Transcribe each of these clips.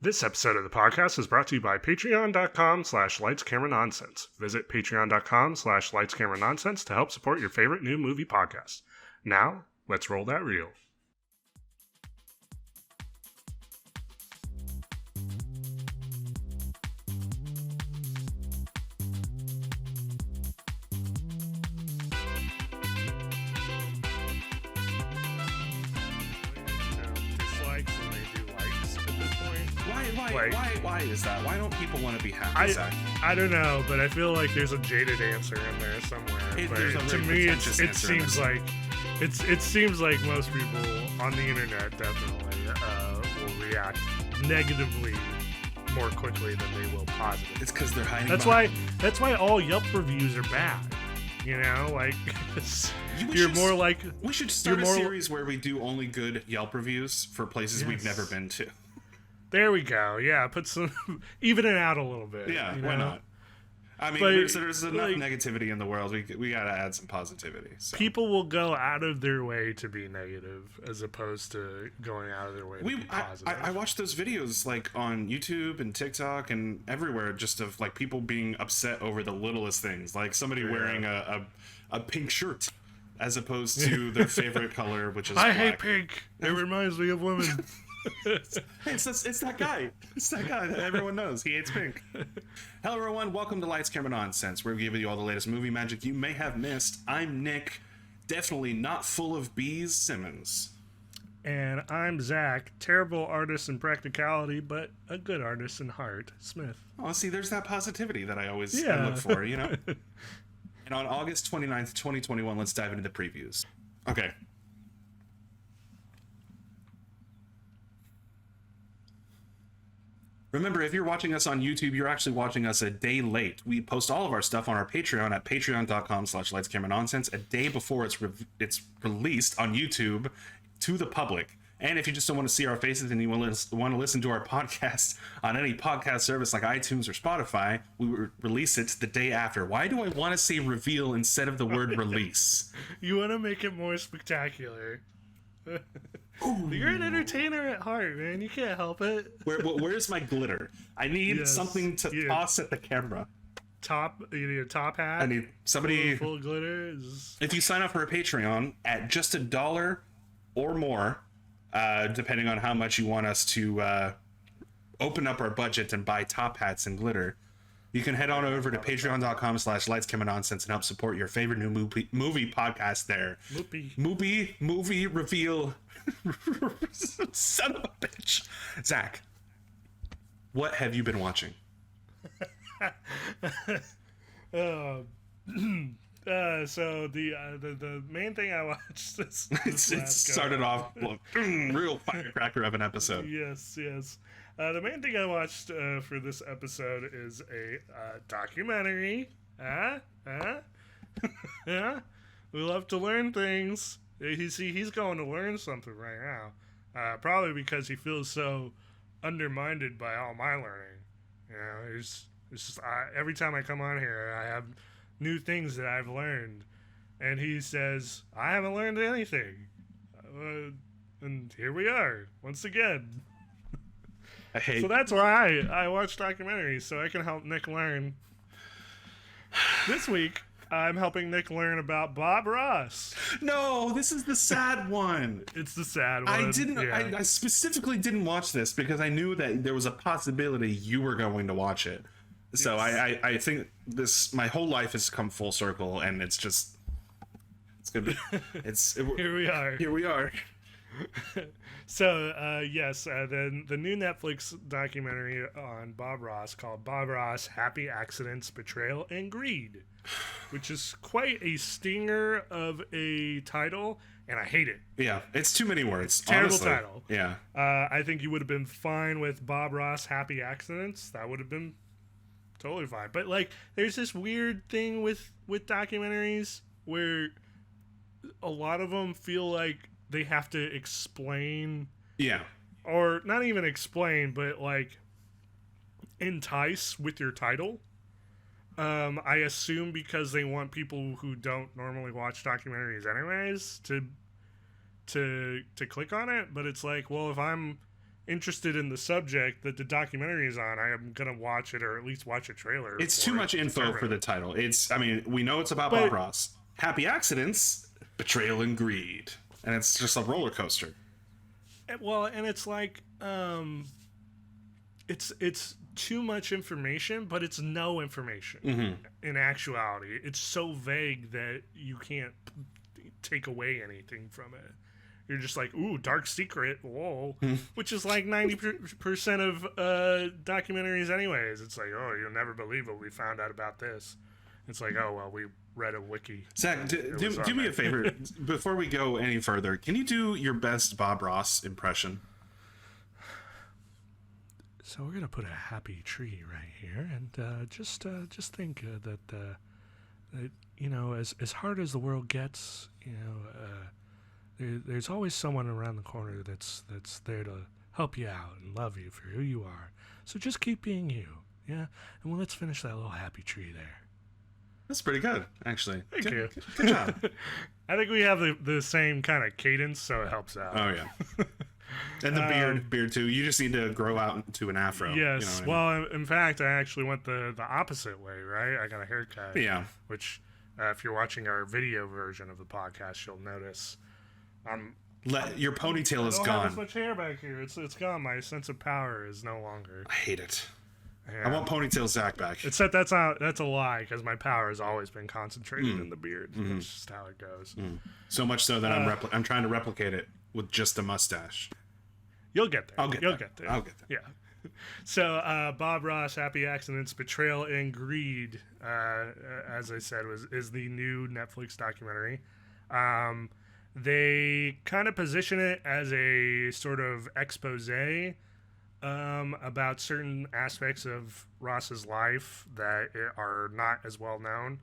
This episode of the podcast is brought to you by patreon.com/lightscameranonsense. Visit patreon.com/lightscameranonsense to help support your favorite new movie podcasts. Now, let's roll that reel. Why is that? Why don't people want to be happy? I don't know, but I feel like there's a jaded answer in there somewhere. To me, it seems like most people on the internet definitely will react negatively more quickly than they will positively. It's because they're hiding. That's why all Yelp reviews are bad. You know, like we should start a series where we do only good Yelp reviews for places we've never been to. There we go. Yeah, put some even it out a little bit. Yeah, why not? I mean, there's enough negativity in the world. We gotta add some positivity. So. People will go out of their way to be negative, as opposed to going out of their way to be positive. I watch those videos like on YouTube and TikTok and everywhere, just of like people being upset over the littlest things, like somebody wearing a pink shirt as opposed to their favorite color, which is I black. hate pink. It reminds me of women. It's that guy. It's that guy that everyone knows. He hates pink. Hello, everyone. Welcome to Lights, Camera, Nonsense. We're giving you all the latest movie magic you may have missed. I'm Nick, definitely not full of bees Simmons. And I'm Zach, terrible artist in practicality, but a good artist in heart, Smith. Oh, see, there's that positivity that I always look for, you know? And on August 29th, 2021, let's dive into the previews. Okay. Remember, if you're watching us on YouTube, you're actually watching us a day late. We post all of our stuff on our Patreon at patreon.com/lightscameranonsense a day before it's released on YouTube to the public. And if you just don't want to see our faces and you want to listen to our podcast on any podcast service like iTunes or Spotify, we release it the day after. Why do I want to say reveal instead of the word release? You want to make it more spectacular. You're an entertainer at heart, man. You can't help it. Where's my glitter? I need something to toss at the camera. You need a top hat. I need somebody full of glitter. If you sign up for a Patreon at just $1 or more, depending on how much you want us to open up our budget and buy top hats and glitter, you can head on over to patreon.com/lightscameranonsense and help support your favorite new movie podcast there. Movie reveal. Son of a bitch. Zach, what have you been watching? So the main thing I watched it started off real firecracker of an episode. Yes. The main thing I watched for this episode is a documentary. We love to learn things. He's going to learn something right now. Probably because he feels so undermined by all my learning. You know, it's just every time I come on here, I have new things that I've learned, and he says I haven't learned anything. And here we are once again. So that's why I watch documentaries, so I can help Nick learn. This week, I'm helping Nick learn about Bob Ross. No, this is the sad one. It's the sad one. I specifically didn't watch this because I knew that there was a possibility you were going to watch it. So yes. I think my whole life has come full circle, and it's good. Here we are. Here we are. So, the new Netflix documentary on Bob Ross called Bob Ross, Happy Accidents, Betrayal, and Greed, which is quite a stinger of a title, and I hate it. Yeah, it's too many words. Terrible honestly. Title. Yeah. I think you would have been fine with Bob Ross, Happy Accidents. That would have been totally fine. But, like, there's this weird thing with documentaries where a lot of them feel like they have to explain, or not even explain, but like entice with your title. I assume because they want people who don't normally watch documentaries anyways to click on it. But it's like, well, if I'm interested in the subject that the documentary is on, I am gonna watch it, or at least watch a trailer. It's too much info for the title. I mean, we know it's about Bob Ross. Happy accidents, betrayal, and greed, and it's just a roller coaster. Well, and it's like, it's too much information, but it's no information. In actuality, it's so vague that you can't take away anything from it. You're just like, ooh, dark secret, whoa, which is like 90% of documentaries anyways. It's like, oh, you'll never believe what we found out about this. It's like, oh, well, we read a wiki. Zach, do me a favor. Before we go any further, can you do your best Bob Ross impression? So we're gonna put a happy tree right here, and just think that you know, as hard as the world gets, you know, there's always someone around the corner that's there to help you out and love you for who you are. So just keep being you, yeah. And let's finish that little happy tree there. That's pretty good, actually. Thank you. Good job. I think we have the same kind of cadence, so it helps out. Oh yeah. And the beard too. You just need to grow out into an afro. Yes. You know what I mean? Well, in fact, I actually went the opposite way, right? I got a haircut. Yeah. Which, if you're watching our video version of the podcast, you'll notice. Your ponytail is I don't gone. have as much hair back here. It's gone. My sense of power is no longer. I hate it. Yeah. I want ponytail Zach back. Except that's a lie, because my power has always been concentrated in the beard. That's just how it goes. So much so that I'm trying to replicate it with just a mustache. You'll get there. You'll get there. I'll get there. Yeah. So Bob Ross, Happy Accidents, Betrayal, and Greed, as I said, is the new Netflix documentary. They kind of position it as a sort of expose about certain aspects of Ross's life that are not as well known.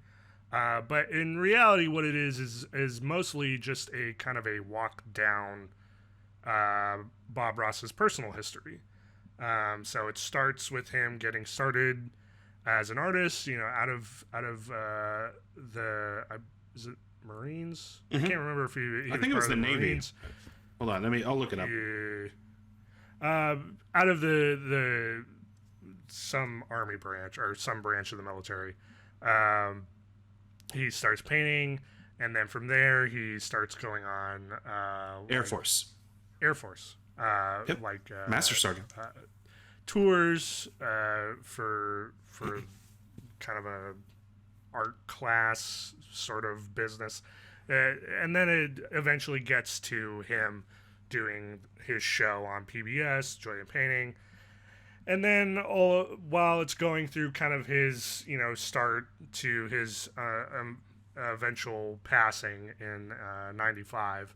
But in reality, what it is mostly just a kind of a walk down Bob Ross's personal history. So it starts with him getting started as an artist, you know, out of the is it Marines? I can't remember if he I think it was the Navy. Marines. Hold on, I'll look it up. Yeah. Out of the some army branch or some branch of the military. He starts painting, and then from there he starts going on Air Force. Yep. Master Sergeant tours for kind of a art class sort of business, and then it eventually gets to him doing his show on PBS, Joy of Painting, and then while it's going through kind of his, you know, start to his eventual passing in 95.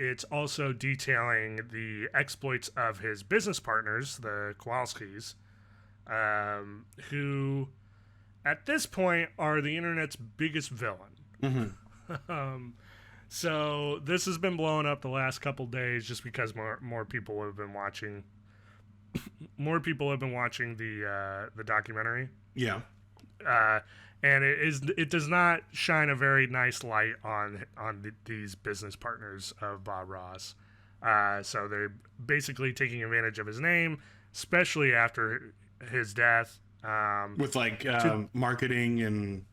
It's also detailing the exploits of his business partners, the Kowalskis, who at this point are the internet's biggest villain. So this has been blowing up the last couple days just because more people have been watching. More people have been watching the documentary. Yeah. And it does not shine a very nice light on these business partners of Bob Ross. So they're basically taking advantage of his name, especially after his death. With marketing and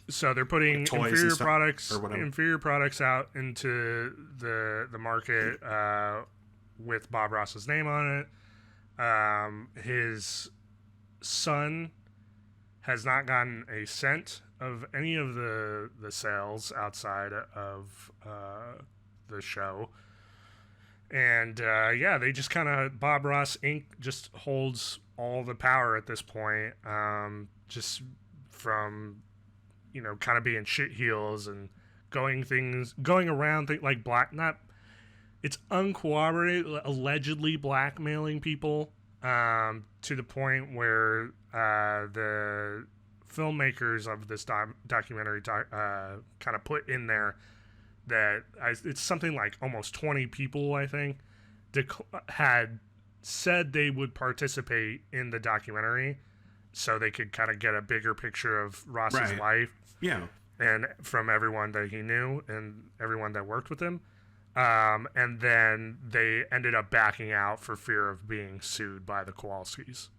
so they're putting inferior products out into the market with Bob Ross's name on it. His son has not gotten a cent of any of the sales outside of the show. And they just kind of, Bob Ross Inc. just holds all the power at this point, just from, you know, kind of being shit heels and going around like it's uncorroborated, allegedly blackmailing people, to the point where the filmmakers of this documentary kind of put in there that it's something like almost 20 people, I think, had said they would participate in the documentary so they could kind of get a bigger picture of Ross's life. Yeah. And from everyone that he knew and everyone that worked with him. And then they ended up backing out for fear of being sued by the Kowalskis.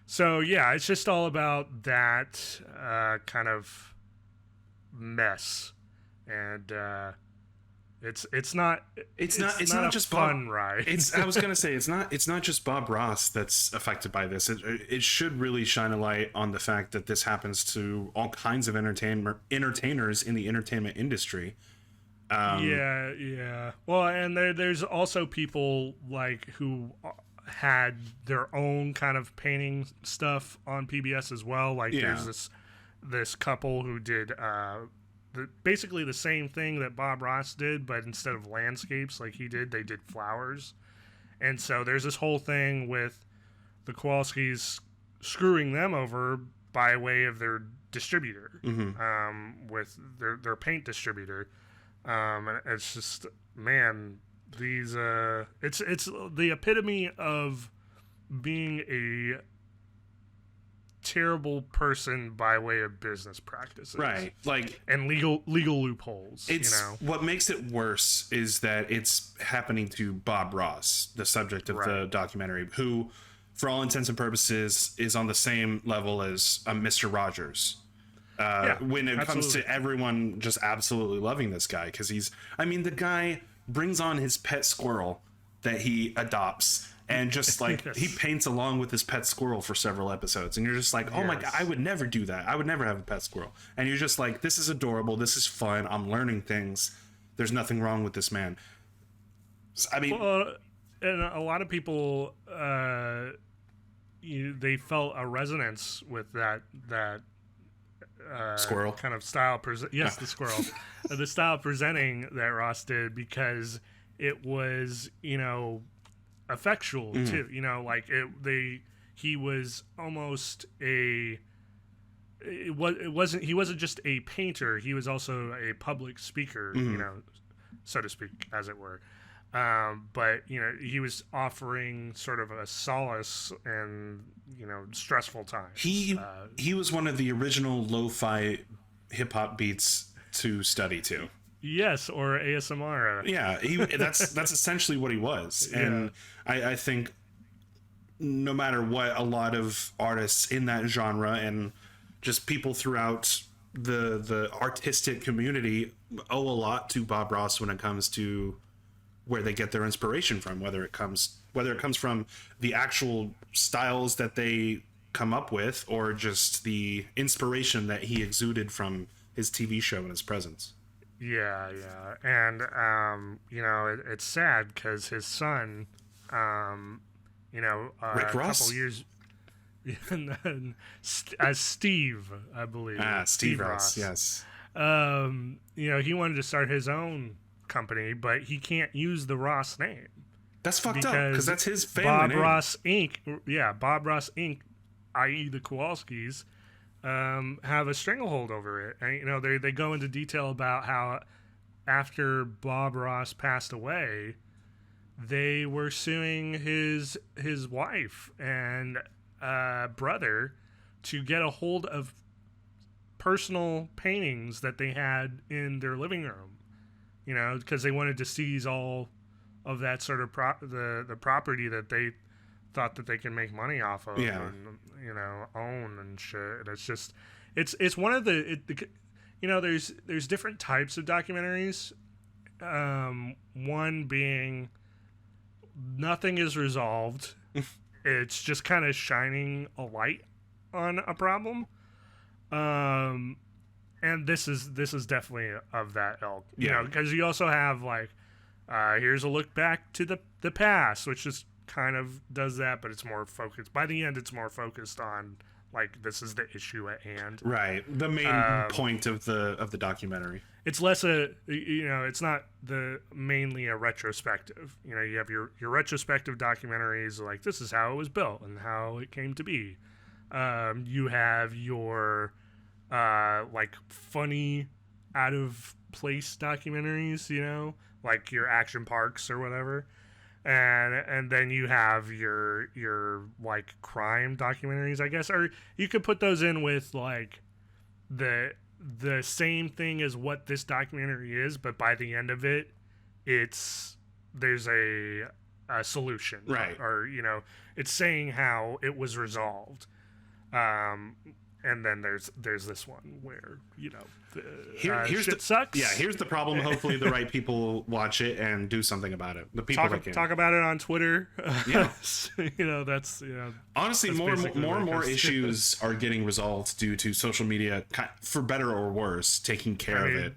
So yeah, it's just all about that kind of mess, and it's not just fun Bob. ride. I was gonna say it's not just Bob Ross that's affected by this. It should really shine a light on the fact that this happens to all kinds of entertainers in the entertainment industry. Yeah. Well, and there's also people like who had their own kind of painting stuff on PBS as well. Like there's this couple who did basically the same thing that Bob Ross did, but instead of landscapes like he did, they did flowers. And so there's this whole thing with the Kowalskis screwing them over by way of their distributor, with their paint distributor. And it's just, man, these it's the epitome of being a terrible person by way of business practices, right? Like, and legal loopholes. It's what makes it worse is that it's happening to Bob Ross, the subject of the documentary, who, for all intents and purposes, is on the same level as Mr. Rogers. When it comes to everyone just absolutely loving this guy, because the guy brings on his pet squirrel that he adopts, and just like he paints along with his pet squirrel for several episodes, and you're just like, oh my god, I would never do that. I would never have a pet squirrel. And you're just like, this is adorable, this is fun, I'm learning things, there's nothing wrong with this man. And a lot of people they felt a resonance with that squirrel kind of style. The squirrel, the style presenting that Ross did, because it was, effectual too. Like he was almost he wasn't just a painter. He was also a public speaker, so to speak, as it were. But he was offering sort of a solace in stressful times. He was one of the original lo-fi hip hop beats to study to. Yes, or ASMR. Yeah, that's essentially what he was. And I think no matter what, a lot of artists in that genre and just people throughout the artistic community owe a lot to Bob Ross when it comes to where they get their inspiration from, whether it comes from the actual styles that they come up with, or just the inspiration that he exuded from his TV show and his presence. Yeah, and it's sad because his son, Rick Ross? a couple years, as Steve, I believe. Steve Ross, yes. He wanted to start his own company, but he can't use the Ross name. That's fucked up, because that's his family name. Ross Inc. Yeah, Bob Ross Inc., i.e. the Kowalskis, have a stranglehold over it. And they go into detail about how after Bob Ross passed away, they were suing his wife and brother to get a hold of personal paintings that they had in their living room. Because they wanted to seize all of that sort of the property that they thought that they can make money off of, and own and shit. And it's just, it's one of there's different types of documentaries. One being nothing is resolved. It's just kind of shining a light on a problem. And this is definitely of that ilk, because you also have like, here's a look back to the past, which just kind of does that, but it's more focused. By the end, it's more focused on like, this is the issue at hand. Right, the main point of the documentary. It's less it's not mainly a retrospective. You have your retrospective documentaries like, this is how it was built and how it came to be. You have your like funny out of place documentaries, like your action parks or whatever, and then you have your like crime documentaries, I guess, or you could put those in with like the the same thing as what this documentary is, but by the end of it, there's a solution, right? Or it's saying how it was resolved. And then there's this one where here's shit sucks. Yeah, here's the problem. Hopefully, the right people watch it and do something about it. The people that can talk about it on Twitter. Yeah, that's honestly that's more and more issues are getting resolved due to social media, for better or worse, taking care of it.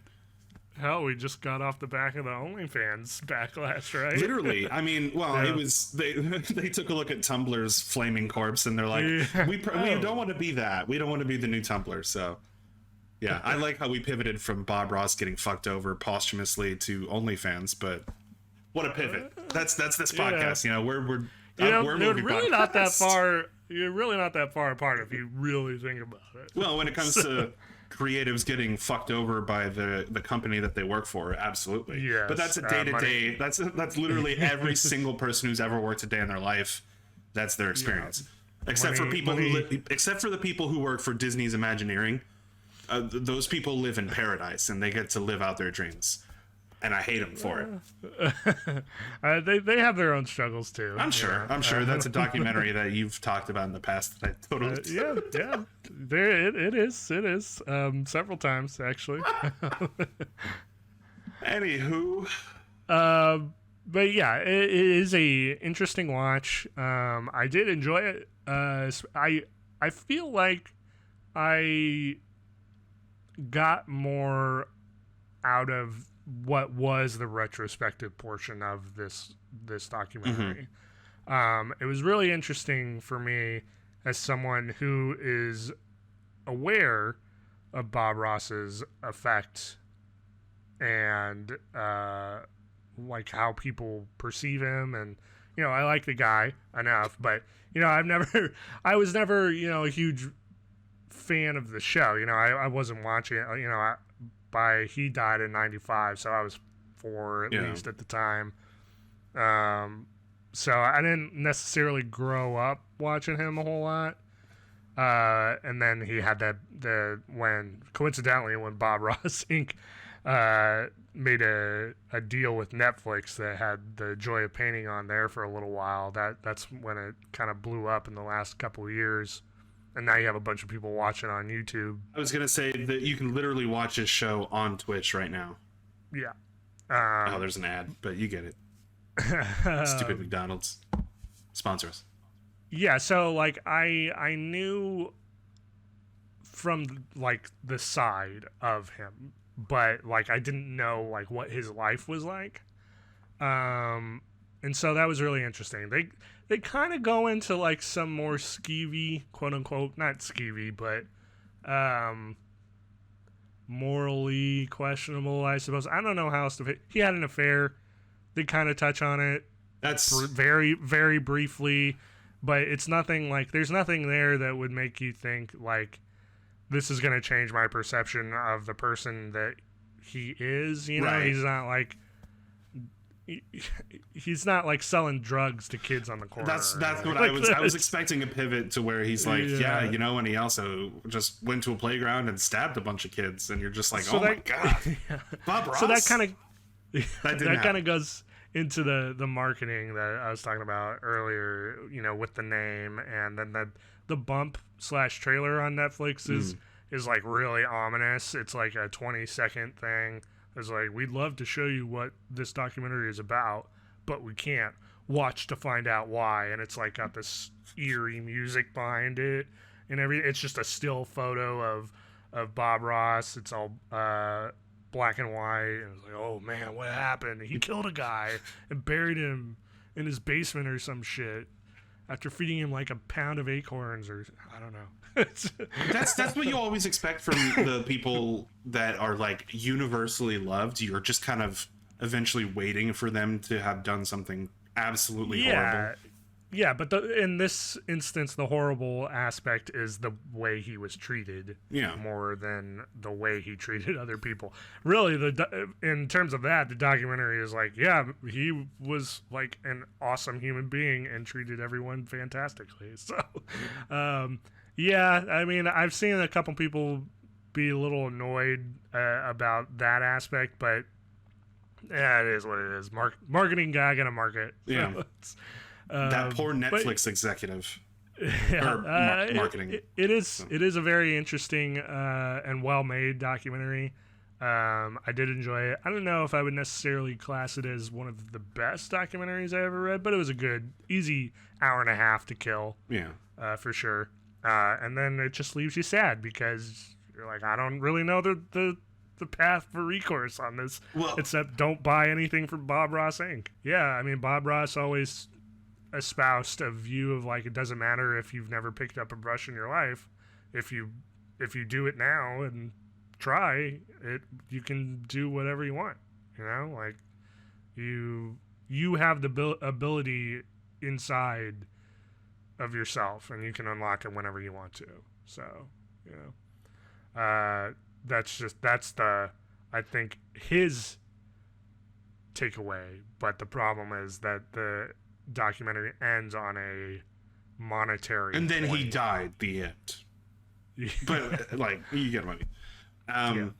Hell, we just got off the back of the OnlyFans backlash, right? Literally. I mean, it was they took a look at Tumblr's flaming corpse and they're like, we don't want to be that. We don't want to be the new Tumblr. So, yeah, I like how we pivoted from Bob Ross getting fucked over posthumously to OnlyFans, but what a pivot. That's this podcast. We're really not that far. You're really not that far apart if you really think about it. Well, when it comes to creatives getting fucked over by the company that they work for, absolutely. Yes, but that's a day-to-day. That's literally every single person who's ever worked a day in their life. That's their experience. Except for the people who work for Disney's Imagineering. Those people live in paradise and they get to live out their dreams. And I hate them for it. They have their own struggles too. I'm sure. That's a documentary that you've talked about in the past. That I totally. Yeah. It is. Several times actually. Anywho. But yeah, it is a interesting watch. I did enjoy it. I feel like I got more out of what was the retrospective portion of this documentary. It was really interesting for me as someone who is aware of Bob Ross's effect and like how people perceive him, and I like the guy enough, but I was never a huge fan of the show. I wasn't watching it. He died in 95, so I was 4 at least at the time. So I didn't necessarily grow up watching him a whole lot. And then he had when Bob Ross Inc. Made a deal with Netflix that had the Joy of Painting on there for a little while. That's when it kind of blew up in the last couple of years. And now you have a bunch of people watching on YouTube. I was going to say that you can literally watch his show on Twitch right now. Yeah. There's an ad, but you get it. Stupid McDonald's. Sponsor us. Yeah, so, I knew from, the side of him, but, I didn't know, what his life was like. And so that was really interesting. They kind of go into some more skeevy, quote unquote, not skeevy, but morally questionable, I suppose. I don't know how else to. He had an affair. They kind of touch on it. That's very, very briefly, but it's nothing there's nothing there that would make you think this is going to change my perception of the person that he is. Right. He's not selling drugs to kids on the corner. That's what I was expecting a pivot to where he's and he also just went to a playground and stabbed a bunch of kids, and you're just my god, Bob Ross. So that kind of goes into the marketing that I was talking about earlier, with the name, and then the bump / trailer on Netflix is really ominous. It's a 20-second thing. It's we'd love to show you what this documentary is about, but we can't. Watch to find out why. And it's got this eerie music behind it and everything. It's just a still photo of Bob Ross. It's all black and white. And it's oh man, what happened? He killed a guy and buried him in his basement or some shit after feeding him a pound of acorns, or I don't know. That's what you always expect from the people that are universally loved. You're just kind of eventually waiting for them to have done something absolutely horrible. Yeah, but in this instance, the horrible aspect is the way he was treated, more than the way he treated other people. Really, in terms of that, the documentary is he was an awesome human being and treated everyone fantastically. So, yeah, I mean, I've seen a couple people be a little annoyed about that aspect, but yeah, it is what it is. Marketing guy gonna market. Yeah. So That poor Netflix executive. yeah, Or marketing. It is a very interesting and well-made documentary. I did enjoy it. I don't know if I would necessarily class it as one of the best documentaries I ever read, but it was a good, easy hour and a half to kill. Yeah. For sure. And then it just leaves you sad because you're like, I don't really know the path for recourse on this, except don't buy anything from Bob Ross Inc. Yeah, I mean, Bob Ross always espoused a view of like, it doesn't matter if you've never picked up a brush in your life. If you do it now and try it, you can do whatever you want. You know, like you have the ability inside of yourself, and you can unlock it whenever you want to. So, you know, that's the, I think, his takeaway. But the problem is that the documentary ends on a monetary and then point. he died, the end. But like, you get what I mean.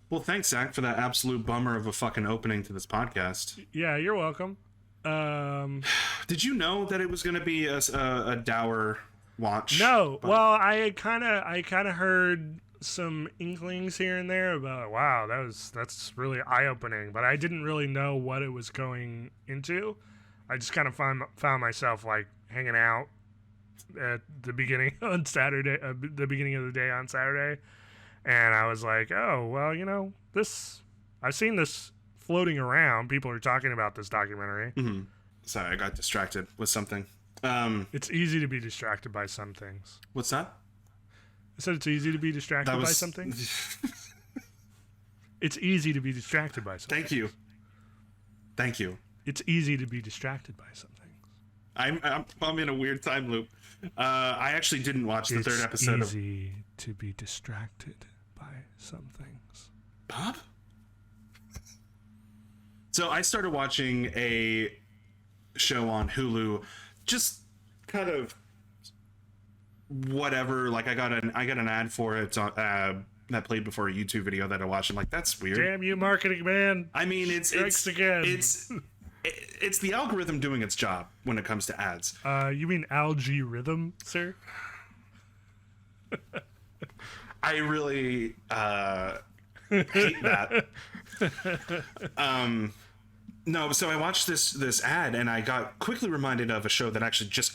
Well, thanks, Zach, for that absolute bummer of a fucking opening to this podcast. Yeah, you're welcome. Did you know that it was going to be a dour watch? No. Well, I kind of heard some inklings here and there about, wow, that's really eye-opening, but I didn't really know what it was going into. I just kind of found myself like hanging out at the beginning on Saturday, the beginning of the day on Saturday, and I was like, oh, well, you know, I've seen this floating around. People are talking about this documentary. Mm-hmm. Sorry, I got distracted with something. It's easy to be distracted by some things. What's that? I said it's easy to be distracted by something. It's easy to be distracted by something. Thank you. It's easy to be distracted by something. I'm in a weird time loop. I actually didn't watch the third episode. It's easy to be distracted by some things. Bob? So I started watching a show on Hulu, just kind of whatever. Like I got an ad for it that played before a YouTube video that I watched. I'm like, that's weird. Damn you, marketing man! I mean, it's the algorithm doing its job when it comes to ads. You mean algae rhythm, sir? I really hate that. No, so I watched this ad and I got quickly reminded of a show that actually just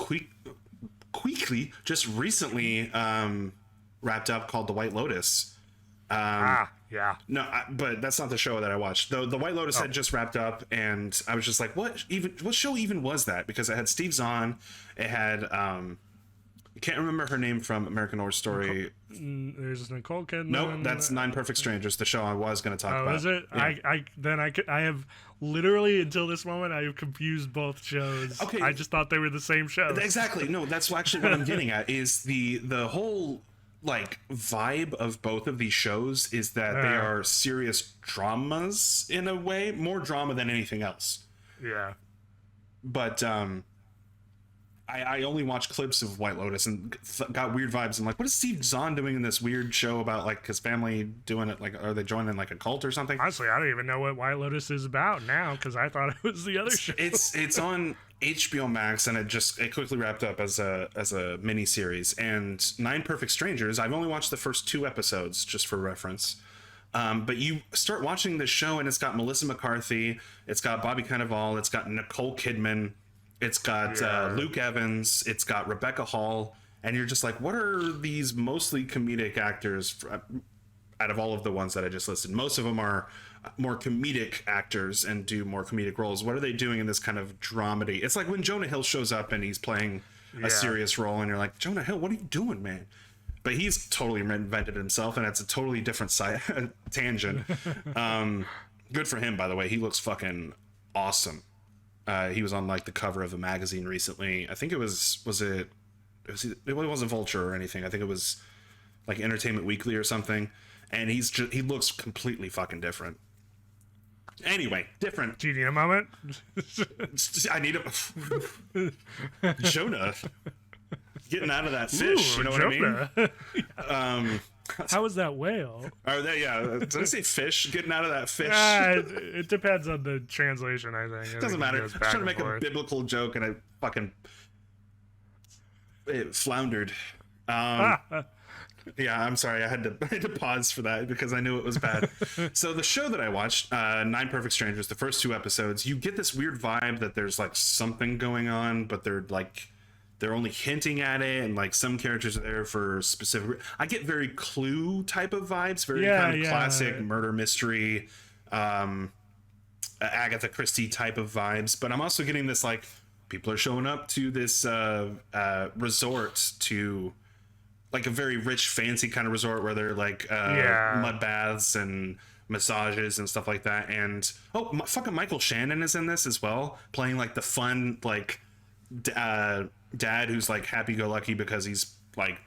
recently wrapped up called The White Lotus. Yeah. No, but that's not the show that I watched. The White Lotus had just wrapped up, and I was just like, what show even was that? Because it had Steve Zahn, it had I can't remember her name from American Horror Story. There's Nicole Kidman. Nope, that's Nine Perfect Strangers, the show I was going to talk about. Oh, is it? Yeah. I have literally until this moment I have confused both shows. Okay, I just thought they were the same show. Exactly. No, that's actually what I'm getting at. Is the whole like vibe of both of these shows is that they are serious dramas in a way, more drama than anything else. Yeah. But I only watched clips of White Lotus and got weird vibes. I'm like, what is Steve Zahn doing in this weird show about like his family doing it? Like, are they joining like a cult or something? Honestly, I don't even know what White Lotus is about now because I thought it was the other show. It's on HBO Max, and it quickly wrapped up as a mini series. And Nine Perfect Strangers, I've only watched the first 2 episodes just for reference. But you start watching this show, and it's got Melissa McCarthy, it's got Bobby Cannavale, it's got Nicole Kidman, it's got Luke Evans, it's got Rebecca Hall, and you're just like, what are these mostly comedic actors out of all of the ones that I just listed? Most of them are more comedic actors and do more comedic roles. What are they doing in this kind of dramedy? It's like when Jonah Hill shows up and he's playing a serious role, and you're like, Jonah Hill, what are you doing, man? But he's totally reinvented himself, and it's a totally different tangent. Good for him, by the way. He looks fucking awesome. He was on like the cover of a magazine recently. I think it wasn't Vulture or anything. I think it was like Entertainment Weekly or something. And he looks completely fucking different. Anyway, different. Do you need a moment? I need a Jonah. getting out of that fish. Ooh, You know what I mean? Jonah. How was that whale? Or did I say fish? Getting out of that fish. It depends on the translation, I think. It doesn't matter. I was trying to make a biblical joke and it floundered. Yeah, I'm sorry. I had to pause for that because I knew it was bad. So the show that I watched, Nine Perfect Strangers, the first 2 episodes, you get this weird vibe that there's like something going on, but they're only hinting at it, and like some characters are there for specific. I get very Clue type of vibes, very kind of classic murder mystery, Agatha Christie type of vibes. But I'm also getting this like people are showing up to this resort to. Like a very rich, fancy kind of resort where they're like mud baths and massages and stuff like that. And fucking Michael Shannon is in this as well, playing like the fun like dad who's like happy-go-lucky because he's like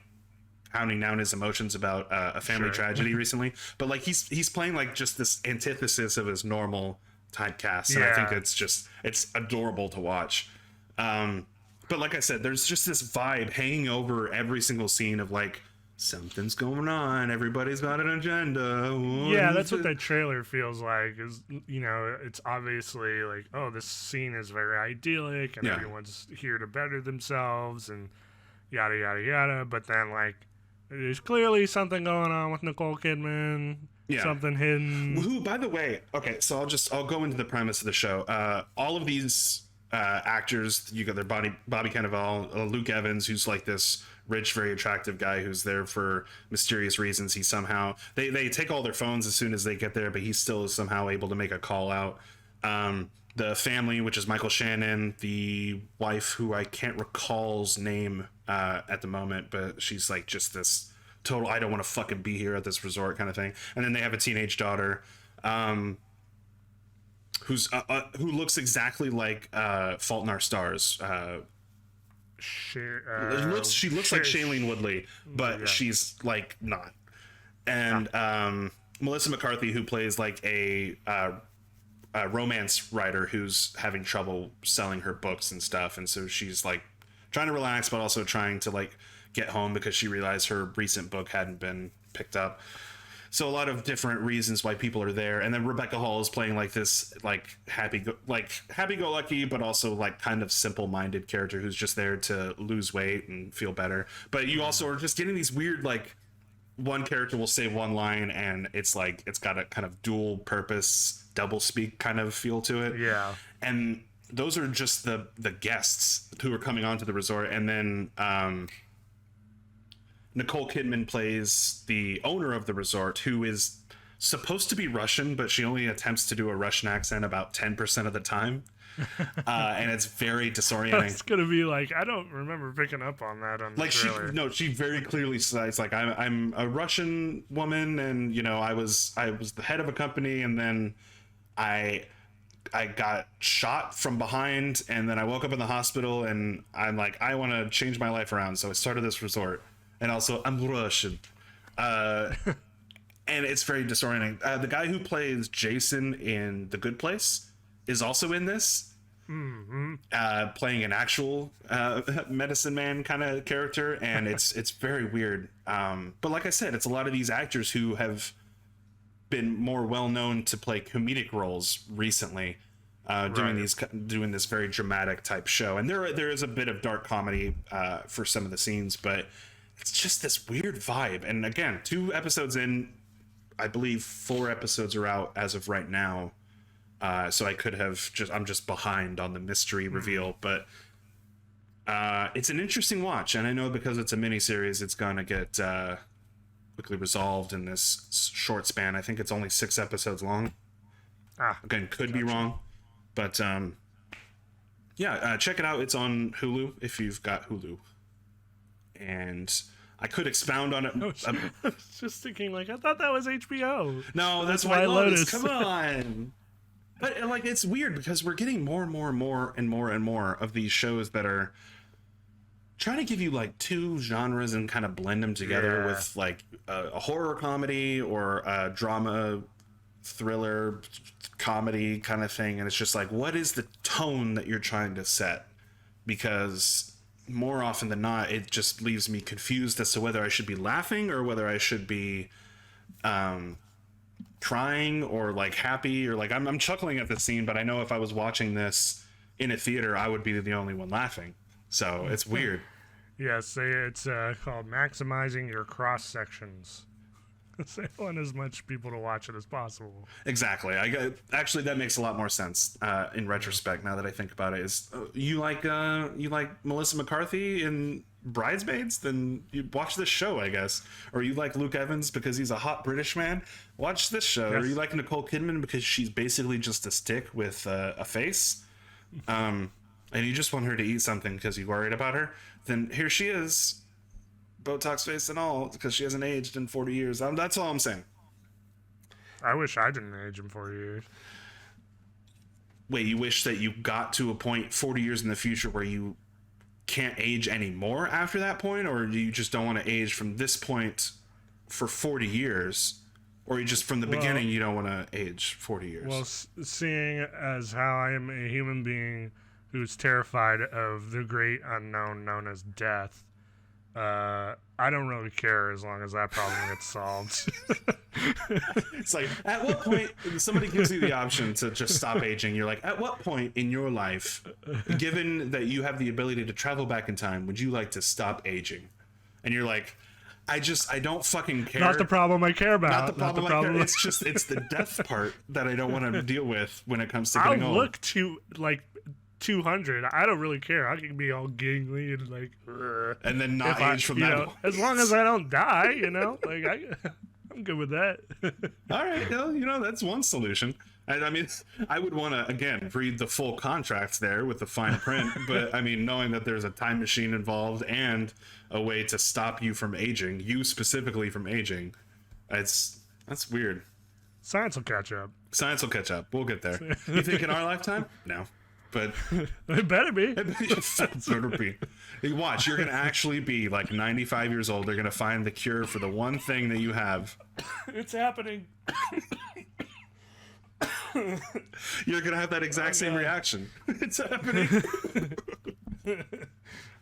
pounding down his emotions about a family tragedy recently. But like he's playing like just this antithesis of his normal typecast, and I think it's adorable to watch. But like I said, there's just this vibe hanging over every single scene of like something's going on, everybody's got an agenda. Yeah, that's what that trailer feels like. Is it's obviously like, oh, this scene is very idyllic and everyone's here to better themselves and yada yada yada. But then like, there's clearly something going on with Nicole Kidman. Yeah. Something hidden. Who, by the way, okay, so I'll go into the premise of the show. All of these. Actors, you got their Bobby Cannavale, Luke Evans, who's like this rich, very attractive guy who's there for mysterious reasons. He somehow they take all their phones as soon as they get there, but he still is somehow able to make a call out. The family, which is Michael Shannon, the wife, who I can't recall's name at the moment, but she's like just this total I don't want to fucking be here at this resort kind of thing. And then they have a teenage daughter. Who looks exactly like Fault in Our Stars. She looks like Shailene Woodley, but she's like not. And Melissa McCarthy, who plays like a romance writer who's having trouble selling her books and stuff, and so she's like trying to relax, but also trying to like get home because she realized her recent book hadn't been picked up. So a lot of different reasons why people are there. And then Rebecca Hall is playing like this like happy-go-lucky, but also like kind of simple-minded character who's just there to lose weight and feel better. But you also are just getting these weird like one character will say one line and it's like it's got a kind of dual purpose, double speak kind of feel to it. Yeah. And those are just the guests who are coming onto the resort. And then Nicole Kidman plays the owner of the resort, who is supposed to be Russian, but she only attempts to do a Russian accent about 10% of the time. And it's very disorienting. It's going to be like, I don't remember picking up on that on the trailer. She very clearly says, like, I'm a Russian woman, and, I was the head of a company, and then I got shot from behind, and then I woke up in the hospital, and I'm like, I want to change my life around, so I started this resort. And also, I'm Russian. And it's very disorienting. The guy who plays Jason in The Good Place is also in this. Mm-hmm. Playing an actual medicine man kind of character. And it's very weird. But like I said, it's a lot of these actors who have been more well-known to play comedic roles recently. Doing this very dramatic type show. And there is a bit of dark comedy for some of the scenes, but it's just this weird vibe. And again, 2 episodes in, I believe 4 episodes are out as of right now. So I could have I'm just behind on the mystery reveal, but it's an interesting watch. And I know because it's a miniseries, it's going to get quickly resolved in this short span. I think it's only 6 episodes long. Again, could be wrong, but check it out. It's on Hulu if you've got Hulu. And I could expound on it. I was just thinking, like, I thought that was HBO. No, that's White Lotus. Come on. But like, it's weird because we're getting more and more and more and more and more of these shows that are trying to give you like 2 genres and kind of blend them together with like a horror comedy or a drama thriller comedy kind of thing. And it's just like, what is the tone that you're trying to set? Because more often than not, it just leaves me confused as to whether I should be laughing or whether I should be crying or like happy or like I'm chuckling at the scene, but I know if I was watching this in a theater, I would be the only one laughing. So it's weird. Yes, it's called maximizing your cross sections. So I want as much people to watch it as possible. Exactly. Actually, that makes a lot more sense in retrospect. Now that I think about it, is you like Melissa McCarthy in Bridesmaids? Then you watch this show, I guess. Or you like Luke Evans because he's a hot British man? Watch this show. Yes. Or you like Nicole Kidman because she's basically just a stick with a face, and you just want her to eat something because you're worried about her? Then here she is. Botox face and all, because she hasn't aged in 40 years. That's all I'm saying. I wish I didn't age in 40 years. Wait, you wish that you got to a point 40 years in the future where you can't age anymore after that point? Or do you just don't want to age from this point for 40 years? Or you just from the beginning you don't want to age 40 years? Well, seeing as how I am a human being who's terrified of the great unknown known as death, I don't really care as long as that problem gets solved. It's like, at what point somebody gives you the option to just stop aging, you're like, at what point in your life, given that you have the ability to travel back in time, would you like to stop aging? And you're like, I don't fucking care. Not the problem I care about. Not the problem I care. It's the death part that I don't want to deal with when it comes to getting old. I'll look to like 200. I don't really care. I can be all gingly and like, and then not age from that. As long as I don't die, like I'm good with that. All right, well, that's one solution. And I mean, I would want to again read the full contracts there with the fine print, but I mean, knowing that there's a time machine involved and a way to stop you from aging, you specifically from aging, that's weird. Science will catch up. Science will catch up. We'll get there. You think in our lifetime? No. But it better be. It better be. You watch, you're gonna actually be like 95 years old. They're gonna find the cure for the one thing that you have. It's happening. You're gonna have that exact same reaction. It's happening.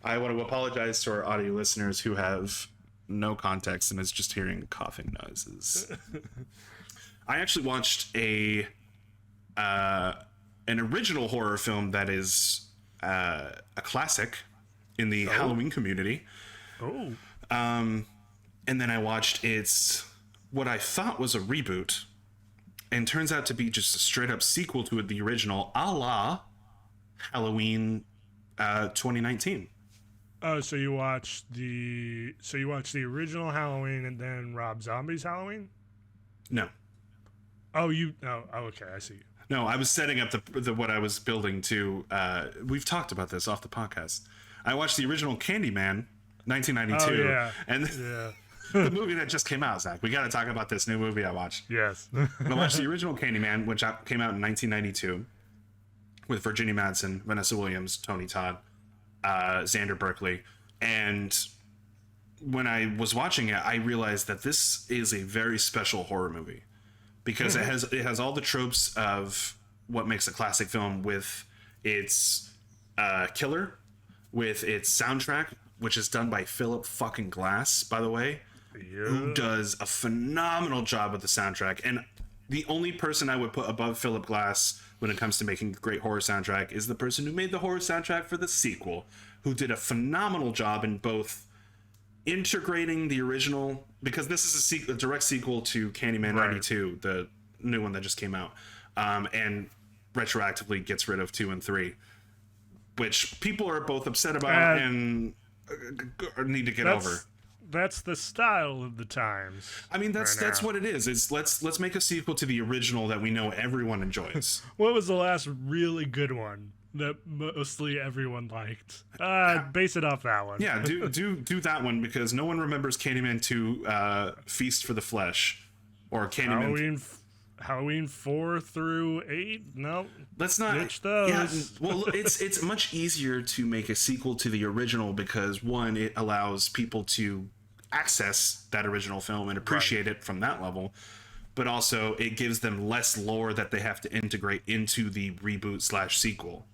I want to apologize to our audio listeners who have no context and is just hearing coughing noises. I actually watched an original horror film that is a classic in the Halloween community. Oh. And then I watched what I thought was a reboot, and turns out to be just a straight up sequel to the original, a la Halloween 2019. Oh, so you watched the original Halloween and then Rob Zombie's Halloween? No. Oh, okay, I see. No, I was setting up the what I was building to. We've talked about this off the podcast. I watched the original Candyman, 1992, and the movie that just came out. Zach, we got to talk about this new movie I watched. Yes, I watched the original Candyman, which came out in 1992, with Virginia Madsen, Vanessa Williams, Tony Todd, Xander Berkeley, and when I was watching it, I realized that this is a very special horror movie. Because it has all the tropes of what makes a classic film, with its killer, with its soundtrack, which is done by Philip fucking Glass, by the way, who does a phenomenal job with the soundtrack. And the only person I would put above Philip Glass when it comes to making a great horror soundtrack is the person who made the horror soundtrack for the sequel, who did a phenomenal job in both integrating the original, because this is a direct sequel to Candyman 92, the new one that just came out, and retroactively gets rid of 2 and 3, which people are both upset about and need to get over. That's the style of the times. I mean, that's what it is. It's let's make a sequel to the original that we know everyone enjoys. What was the last really good one that mostly everyone liked? Base it off that one. Yeah, do that one, because no one remembers Candyman 2 Feast for the Flesh, or Candyman Halloween 4 through 8. No, let's not ditch those. Yeah, well, it's much easier to make a sequel to the original, because one, it allows people to access that original film and appreciate it from that level, but also it gives them less lore that they have to integrate into the reboot / sequel.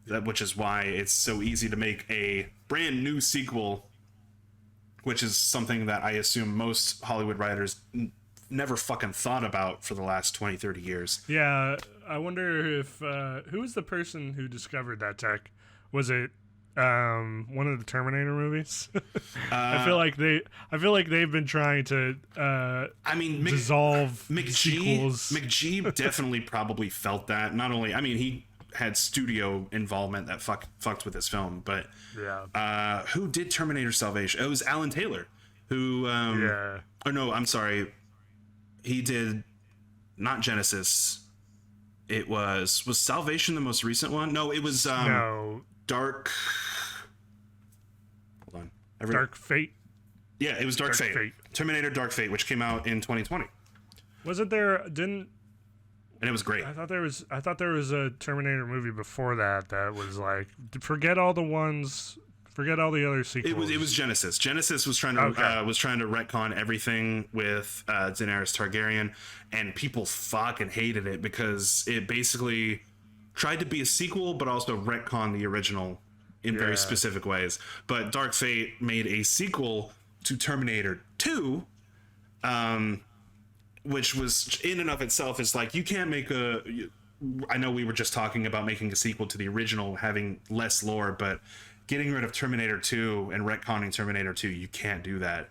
which is why it's so easy to make a brand new sequel, which is something that I assume most Hollywood writers never fucking thought about for the last 20, 30 years. Yeah, I wonder if who was the person who discovered that tech? Was it one of the Terminator movies? I feel like they've been trying to dissolve sequels. McGee definitely probably felt that. Not only, I mean, he had studio involvement that fucked with his film, but yeah. Who did Terminator Salvation? It was Alan Taylor, who or no, I'm sorry, he did not Genesis. It was Salvation the most recent one? No, it was no. Dark. Hold on. Dark Fate. Yeah, it was Dark Fate. Terminator Dark Fate, which came out in 2020. Wasn't there? Didn't. And it was great. I thought there was a Terminator movie before that was like, forget all the other sequels. It was Genesis. Genesis was trying to retcon everything with Daenerys Targaryen, and people fucking hated it because it basically tried to be a sequel but also retcon the original in very specific ways. But Dark Fate made a sequel to Terminator 2, which was in and of itself is like, you can't make I know we were just talking about making a sequel to the original having less lore, but getting rid of Terminator 2 and retconning Terminator 2, you can't do that.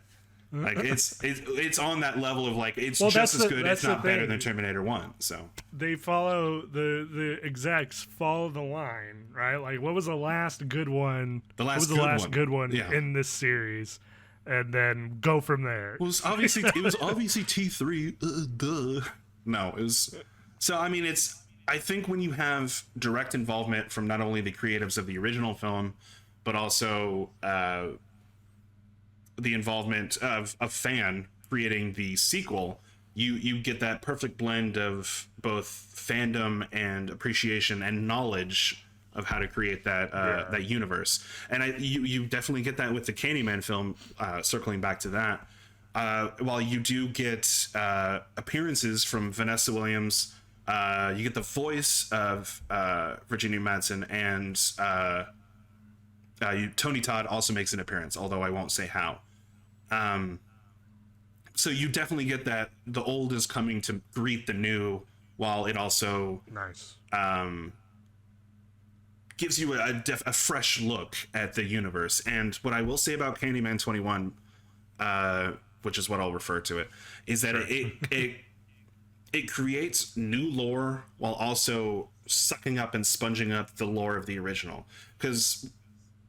Like it's on that level of like, it's just as good, if not better than Terminator 1. So they follow the execs follow the line, right? Like, what was the last good one? What was the last good one in this series? And then go from there. It was obviously T3. Duh. No, it was. So I mean, I think when you have direct involvement from not only the creatives of the original film, but also the involvement of a fan creating the sequel, you get that perfect blend of both fandom and appreciation and knowledge of how to create that universe. And you definitely get that with the Candyman film, circling back to that. While you do get appearances from Vanessa Williams, you get the voice of Virginia Madsen, and Tony Todd also makes an appearance, although I won't say how. So you definitely get that the old is coming to greet the new, while it also gives you a fresh look at the universe. And what I will say about Candyman 21, which is what I'll refer to it, is that it creates new lore while also sucking up and sponging up the lore of the original. Because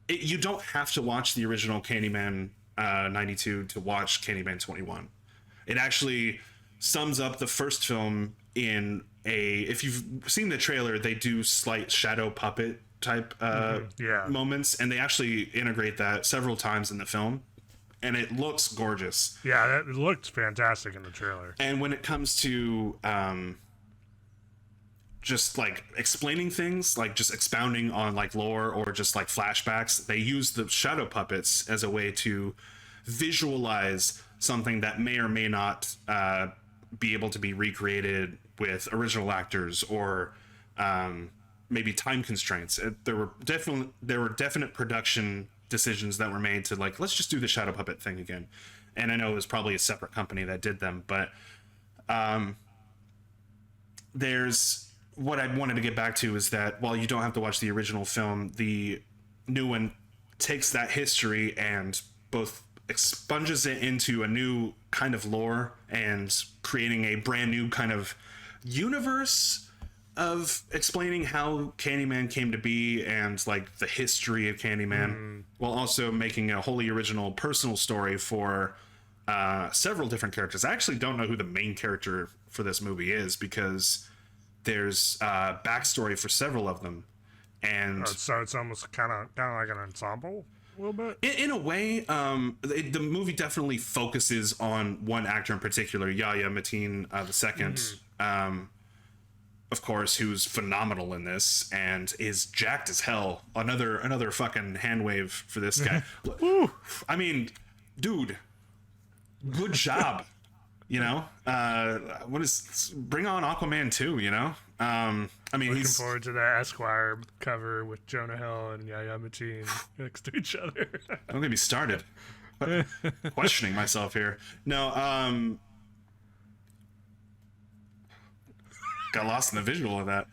you don't have to watch the original Candyman 92 to watch Candyman 21. It actually sums up the first film in if you've seen the trailer, they do slight shadow puppet type moments, and they actually integrate that several times in the film, and it looks gorgeous. Yeah, it looked fantastic in the trailer. And when it comes to just like explaining things, like just expounding on like lore or just like flashbacks, they use the shadow puppets as a way to visualize something that may or may not be able to be recreated with original actors or maybe time constraints. There were definite production decisions that were made to like, let's just do the shadow puppet thing again. And I know it was probably a separate company that did them, but there's what I wanted to get back to is that while you don't have to watch the original film, the new one takes that history and both expunges it into a new kind of lore and creating a brand new kind of universe of explaining how Candyman came to be and like the history of Candyman, while also making a wholly original personal story for several different characters. I actually don't know who the main character for this movie is, because there's backstory for several of them, and so it's almost kind of like an ensemble a little bit. In a way, the movie definitely focuses on one actor in particular, Yahya Mateen II, of course, who's phenomenal in this and is jacked as hell. Another fucking hand wave for this guy. I mean, dude, good job. You know, bring on Aquaman 2, you know? I mean, Looking forward to that Esquire cover with Jonah Hill and Yahya Mateen next to each other. Don't get me started. Questioning myself here. No, got lost in the visual of that.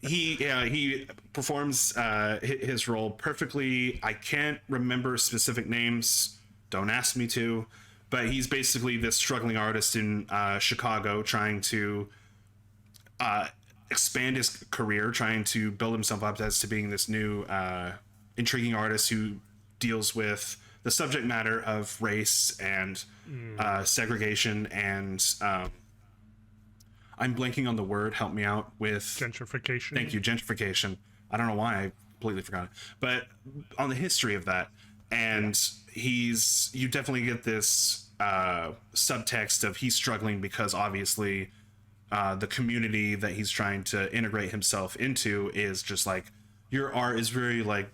He performs his role perfectly. I can't remember specific names. Don't ask me to. But he's basically this struggling artist in Chicago trying to expand his career, trying to build himself up as to being this new intriguing artist who deals with the subject matter of race and segregation and I'm blanking on the word. Help me out with gentrification. Thank you, gentrification. I don't know why I completely forgot it, but on the history of that, and you definitely get this subtext of he's struggling because obviously the community that he's trying to integrate himself into is just like, your art is very like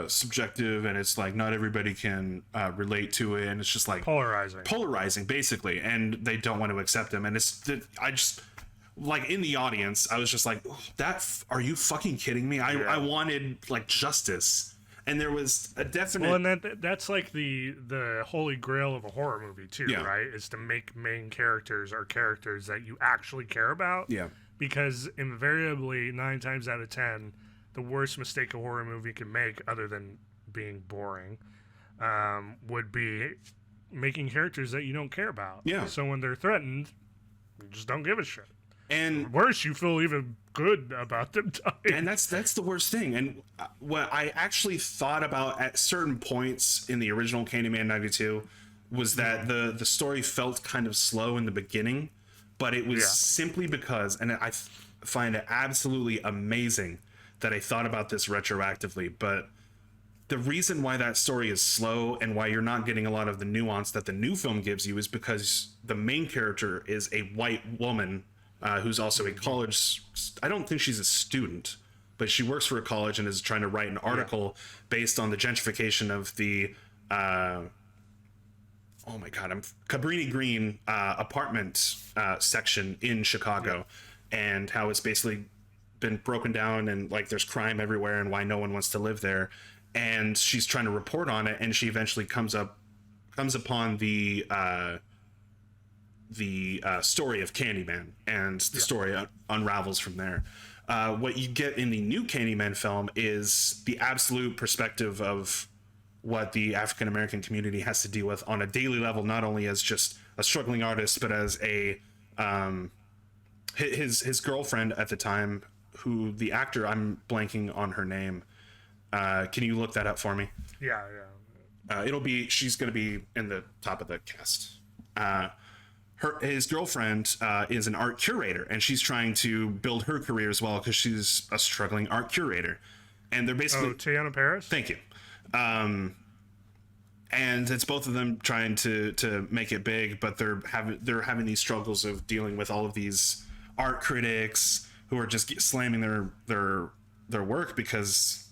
subjective, and it's like not everybody can relate to it, and it's just like polarizing basically, and they don't want to accept him. And I just like, in the audience I was just like, are you fucking kidding me? I wanted like justice, and there was a definite, well, and that's like the holy grail of a horror movie too, right? Is to make main characters or characters that you actually care about, because invariably 9 times out of 10 the worst mistake a horror movie can make, other than being boring, would be making characters that you don't care about. Yeah. So when they're threatened, you just don't give a shit. And worse, you feel even good about them dying. And that's the worst thing. And what I actually thought about at certain points in the original Candyman 92 was that the story felt kind of slow in the beginning, but it was simply because, and I find it absolutely amazing that I thought about this retroactively, but the reason why that story is slow and why you're not getting a lot of the nuance that the new film gives you is because the main character is a white woman who's also a college, I don't think she's a student, but she works for a college and is trying to write an article based on the gentrification of the Cabrini Green apartment section in Chicago, and how it's basically been broken down, and like there's crime everywhere, and why no one wants to live there. And she's trying to report on it, and she eventually comes upon the story of Candyman, and the story unravels from there. What you get in the new Candyman film is the absolute perspective of what the African American community has to deal with on a daily level, not only as just a struggling artist, but as a his girlfriend at the time, who the actor, I'm blanking on her name. Can you look that up for me? She's going to be in the top of the cast. His girlfriend is an art curator, and she's trying to build her career as well because she's a struggling art curator. And they're basically Teyana Paris. Thank you. And it's both of them trying to make it big, but they're having these struggles of dealing with all of these art critics who are just slamming their work because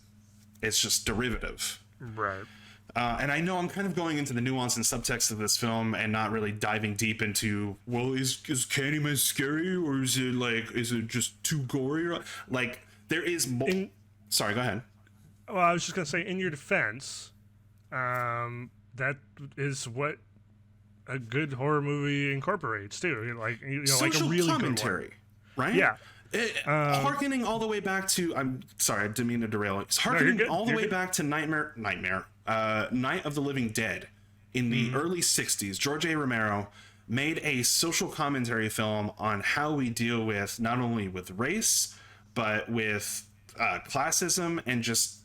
it's just derivative. Right. And I know I'm kind of going into the nuance and subtext of this film and not really diving deep into, well, is Candyman scary, or is it just too gory? Like, there is sorry, go ahead. Well, I was just gonna say, in your defense, that is what a good horror movie incorporates too. Like, social like a really commentary, good one. right? Yeah. Harkening all the way back to, I'm sorry, I didn't mean to derail it. Harkening all the way back to Night of the Living Dead in the early 60s. George A. Romero made a social commentary film on how we deal with not only with race, but with classism, and just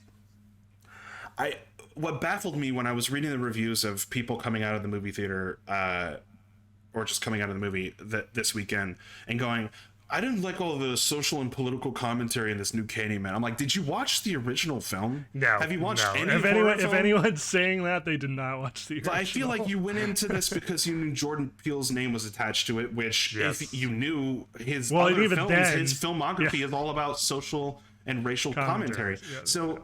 what baffled me when I was reading the reviews of people coming out of the movie theater or just coming out of the movie this weekend and going, I didn't like all the social and political commentary in this new Candyman. I'm like, did you watch the original film? No. Have you watched any If anyone's saying that, they did not watch the original. But I feel like you went into this because you knew Jordan Peele's name was attached to it, which if you knew his other films, his filmography is all about social and racial commentary. Yeah. So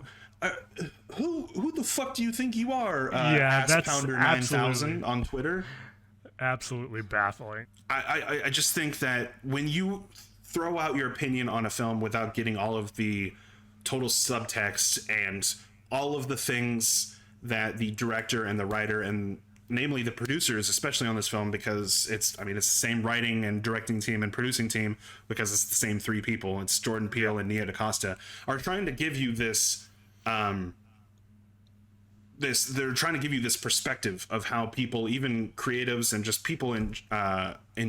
who the fuck do you think you are? That's Pounder 9000 on Twitter. absolutely baffling. I just think that when you throw out your opinion on a film without getting all of the total subtext and all of the things that the director and the writer and namely the producers, especially on this film, because it's the same writing and directing team and producing team, because it's the same three people. It's Jordan Peele and Nia DaCosta are trying to give you this they're trying to give you this perspective of how people, even creatives and just people in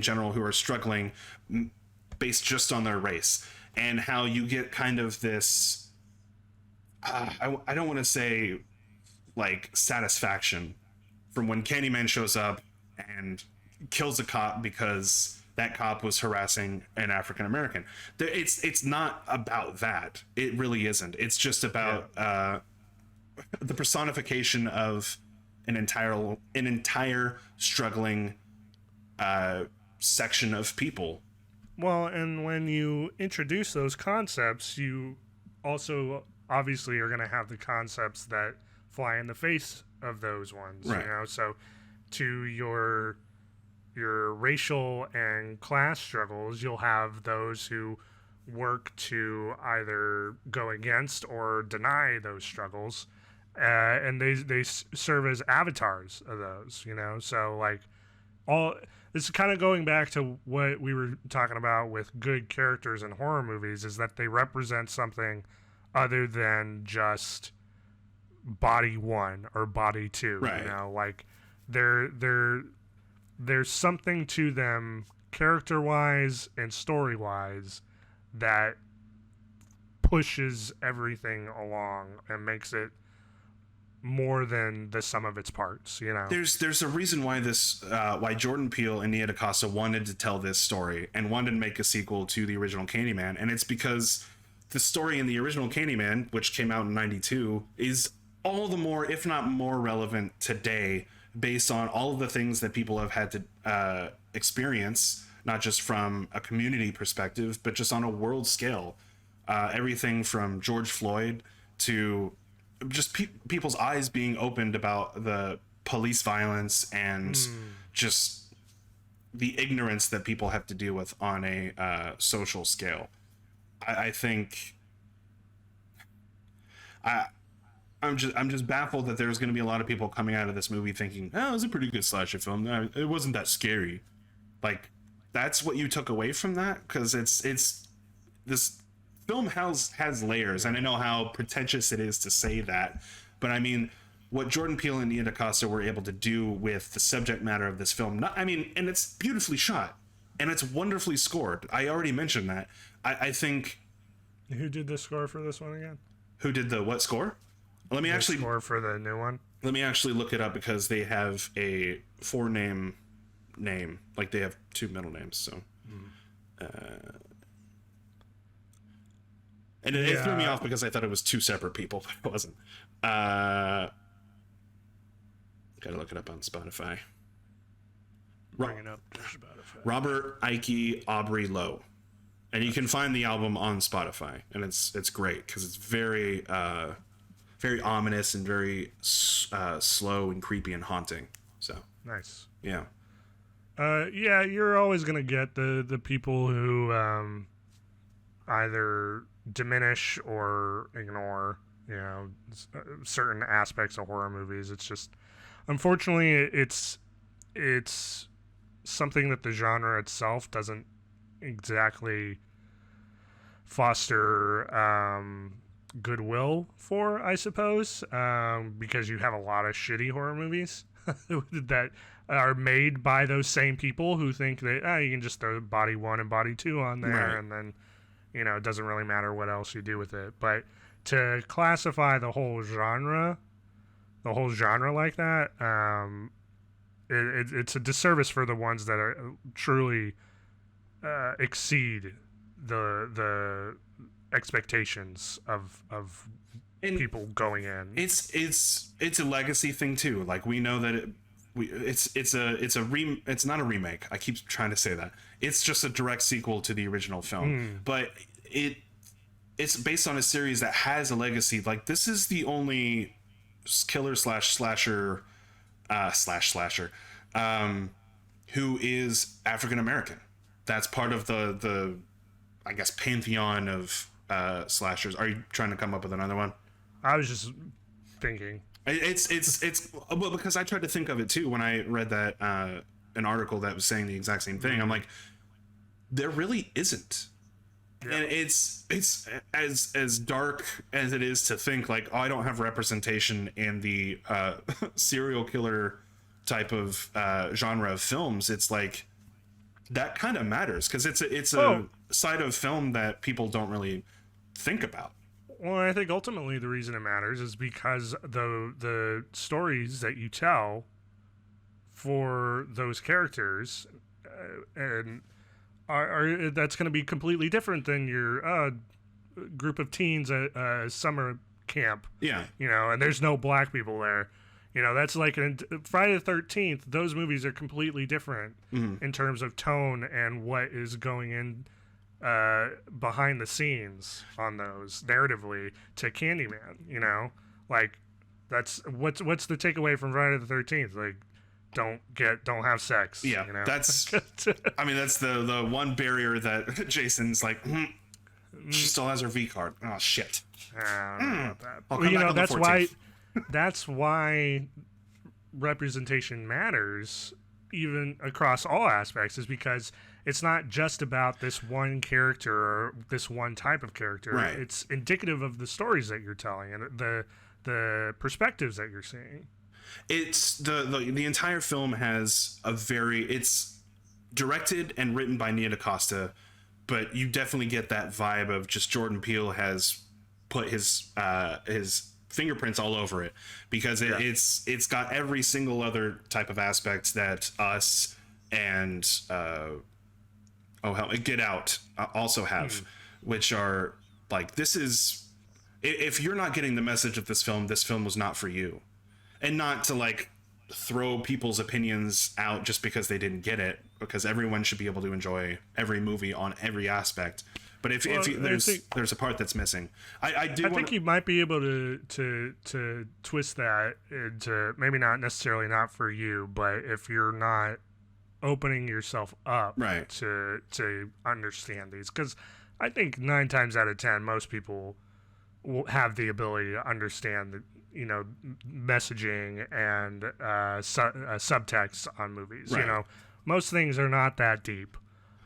general who are struggling based just on their race, and how you get kind of this I don't want to say like satisfaction from when Candyman shows up and kills a cop because that cop was harassing an African American. It's not about that. It really isn't. It's just about the personification of an entire struggling section of people. Well, and when you introduce those concepts, you also obviously are going to have the concepts that fly in the face of those ones, right? You know, so to your racial and class struggles, you'll have those who work to either go against or deny those struggles, and they serve as avatars of those, you know. So like all this is kind of going back to what we were talking about with good characters in horror movies, is that they represent something other than just body one or body two, right? You know, like there's something to them character wise and story wise that pushes everything along and makes it more than the sum of its parts, you know. There's a reason why why Jordan Peele and Nia DaCosta wanted to tell this story and wanted to make a sequel to the original Candyman, and it's because the story in the original Candyman, which came out in '92, is all the more, if not more, relevant today, based on all of the things that people have had to experience, not just from a community perspective, but just on a world scale. Everything from George Floyd to just people's eyes being opened about the police violence and just the ignorance that people have to deal with on a social scale. I think I'm just baffled that there's going to be a lot of people coming out of this movie thinking, oh, it was a pretty good slasher film. It wasn't that scary. Like, that's what you took away from that? Because it's this film has layers, and I know how pretentious it is to say that, but I mean, what Jordan Peele and Nia DaCosta were able to do with the subject matter of this film, and it's beautifully shot, and it's wonderfully scored. I already mentioned that. I think... Who did the score for this one again? Who did the what score? Let me actually score for the new one. Let me actually look it up, because they have a 4-name name, like they have 2 middle names. So, and it threw me off because I thought it was 2 separate people, but it wasn't. Gotta look it up on Spotify. Bring it up to Spotify. Robert, Ike, Aubrey Lowe, and you can find the album on Spotify, and it's great because it's very very ominous and very slow and creepy and haunting. So nice. Yeah. Yeah, you're always gonna get the people who either diminish or ignore, you know, certain aspects of horror movies. It's just, unfortunately, it's something that the genre itself doesn't exactly foster goodwill for, I suppose, because you have a lot of shitty horror movies that are made by those same people who think that you can just throw body 1 and body 2 on there, right, and then, you know, it doesn't really matter what else you do with it. But to classify the whole genre like that, it's a disservice for the ones that are truly exceed the expectations of people going in. It's a legacy thing too. Like, we know that it's not a remake. I keep trying to say that. It's just a direct sequel to the original film. But it's based on a series that has a legacy. Like, this is the only killer slash slasher who is African American. That's part of the I guess pantheon of slashers. Are you trying to come up with another one? I was just thinking. It's well, because I tried to think of it too when I read that an article that was saying the exact same thing. I'm like, there really isn't. Yeah. And it's as dark as it is to think like, oh, I don't have representation in the serial killer type of genre of films. It's like that kind of matters because it's a side of film that people don't really think about. Well, I think ultimately the reason it matters is because the stories that you tell for those characters and are that's going to be completely different than your group of teens at summer camp. Yeah, and there's no black people there. That's like Friday the 13th. Those movies are completely different in terms of tone and what is going in behind the scenes on those narratively to Candyman. Like that's what's the takeaway from Friday the 13th? Like, don't have sex. Yeah, that's. I mean, that's the one barrier that Jason's like. She still has her V card. Oh shit. I don't know about that. Well, that's why. That's why representation matters, even across all aspects, is because it's not just about this one character or this one type of character. Right. It's indicative of the stories that you're telling and the perspectives that you're seeing. It's the entire film has it's directed and written by Nia DaCosta, but you definitely get that vibe of just Jordan Peele has put his fingerprints all over it because it's got every single other type of aspect that Us and Get Out also have, which are like, this is, if you're not getting the message of this film was not for you. And not to like throw people's opinions out just because they didn't get it, because everyone should be able to enjoy every movie on every aspect. But if there's a part that's missing, I think you might be able to twist that into maybe not for you, but if you're not opening yourself up right to understand these, because I think 9 times out of 10 most people will have the ability to understand the messaging and subtext on movies. Right. Most things are not that deep.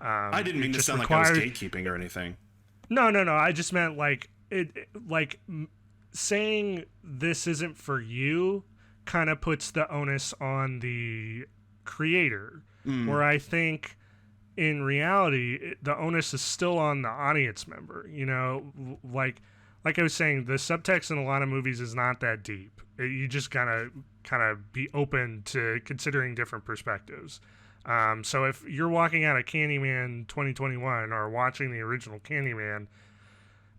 I didn't mean to sound like I was gatekeeping or anything. No. I just meant like saying this isn't for you kind of puts the onus on the creator, where I think in reality the onus is still on the audience member. Like I was saying, the subtext in a lot of movies is not that deep. You just gotta kind of be open to considering different perspectives. So if you're walking out of Candyman 2021 or watching the original Candyman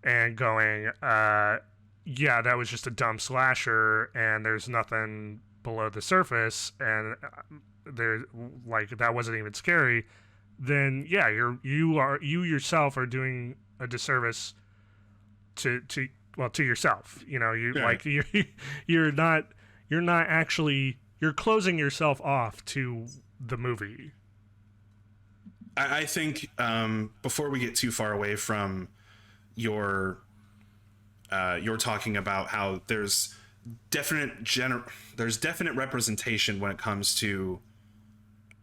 and going, yeah, that was just a dumb slasher and there's nothing below the surface and there's like that wasn't even scary, then yeah, you yourself are doing a disservice to yourself. You're not actually, you're closing yourself off to the movie. I think before we get too far away from your talking about how there's definite representation when it comes to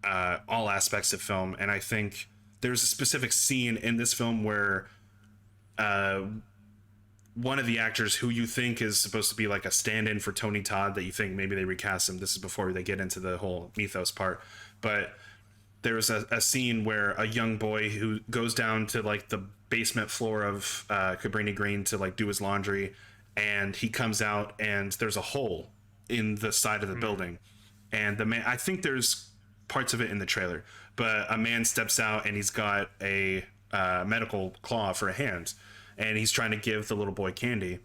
all aspects of film, and I think there's a specific scene in this film where one of the actors who you think is supposed to be like a stand-in for Tony Todd, that you think maybe they recast him. This is before they get into the whole mythos part. But there's a scene where a young boy who goes down to like the basement floor of Cabrini Green to like do his laundry, and he comes out and there's a hole in the side of the building. And the man, I think there's parts of it in the trailer, but a man steps out and he's got a medical claw for a hand. And he's trying to give the little boy candy.